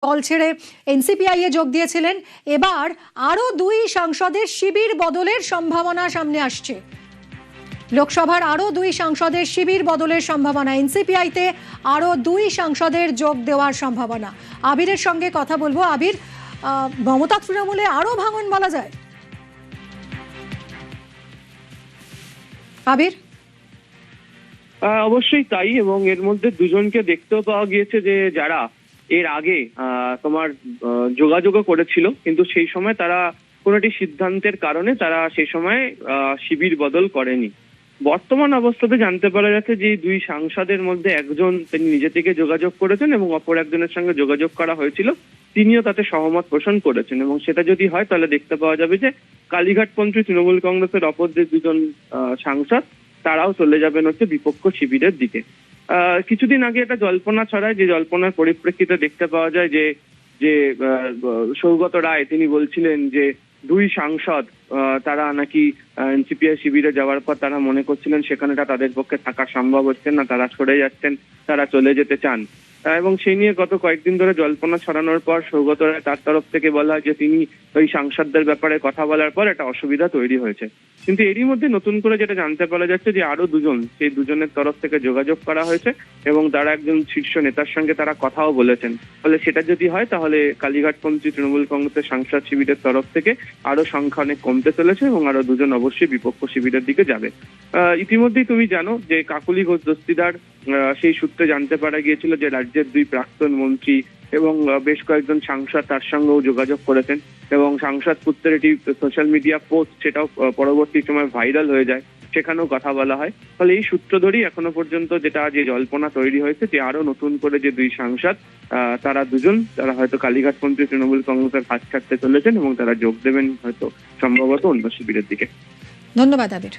দল ছেড়ে এনসিপিআই এ যোগ দিয়েছিলেন। এবার আরো 2 সাংসদের শিবির বদলের সম্ভাবনা সামনে আসছে। লোকসভার আরো 2 সাংসদের শিবির বদলের সম্ভাবনা, এনসিপিআই তে আরো 2 সাংসদের যোগ দেওয়ার সম্ভাবনা। আবিরের সঙ্গে কথা বলবো। আবির, মমতা তৃণমূলে আরো ভাঙন বলা যায়? আবির, অবশ্যই তাই, এবং এর মধ্যে দুজনকে দেখতেও পাওয়া গিয়েছে যে যারা এর আগে তোমার যোগাযোগও করেছিল, কিন্তু সেই সময় তারা কোনো একটি সিদ্ধান্তের কারণে তারা সেই সময় শিবির বদল করেনি। বর্তমান অবস্থাতে জানতে পারা যাচ্ছে যে 2 সাংসদের মধ্যে একজন তিনি নিজে থেকে যোগাযোগ করেছেন এবং অপর একজনের সঙ্গে যোগাযোগ করা হয়েছিল, তিনিও তাতে সহমত পোষণ করেছেন। এবং সেটা যদি হয় তাহলে দেখতে পাওয়া যাবে যে কালীঘাটপন্থী তৃণমূল কংগ্রেসের অপর যে 2জন সাংসদ তারাও চলে যাবেন হচ্ছে বিপক্ষ শিবিরের দিকে। কিছুদিন আগে একটা জল্পনা ছড়ায়, যে জল্পনার পরিপ্রেক্ষিতে দেখতে পাওয়া যায় যে যে সৌগত রায় তিনি বলছিলেন যে 2 সাংসদ তারা নাকি এনসিপিআই শিবিরে যাওয়ার পর তারা মনে করছিলেন সেখানেটা তাদের পক্ষে থাকা সম্ভব হচ্ছে না, তারা সরে যাচ্ছেন, তারা চলে যেতে চান। এবং সেই নিয়ে গত কয়েকদিন ধরে জল্পনা ছড়ানোর পর সৌগত রায় তার তরফ থেকে বলা হয় যে তিনি ওই সাংসদদের ব্যাপারে কথা বলার পর একটা অসুবিধা তৈরি হয়েছে। কিন্তু এরই মধ্যে নতুন করে যেটা জানতে পারা যাচ্ছে যে আরো 2জন, সেই 2জনের তরফ থেকে যোগাযোগ করা হয়েছে এবং তারা একজন শীর্ষ নেতার সঙ্গে তারা কথাও বলেছেন। ফলে সেটা যদি হয় তাহলে কালীঘাটপন্থী তৃণমূল কংগ্রেসের সাংসদ শিবিরের তরফ থেকে আরো সংখ্যা অনেক কমতে চলেছে এবং আরো 2জন অবশ্যই বিপক্ষ শিবিরের দিকে যাবে। ইতিমধ্যেই তুমি জানো যে কাকলি ঘোষ দস্তিদার, সেই সূত্রে জানতে পারা গিয়েছিল যে রাজ্যের 2 প্রাক্তন মন্ত্রী এবং বেশ কয়েকজন সাংসদ তার সঙ্গেও যোগাযোগ করেছেন এবং সাংসদ পুত্রের একটি সোশ্যাল মিডিয়া পোস্ট, সেটাও পরবর্তী সময় ভাইরাল হয়ে যায়, সেখানেও কথা বলা হয়। ফলে এই সূত্র ধরেই এখনো পর্যন্ত যেটা যে জল্পনা তৈরি হয়েছে যে আরো নতুন করে যে 2 সাংসদ তারা 2জন তারা হয়তো কালীঘাটপন্থী তৃণমূল কংগ্রেসের হাত ছাড়তে চলেছেন এবং তারা যোগ দেবেন হয়তো সম্ভবত অন্য শিবিরের দিকে। ধন্যবাদ আবির।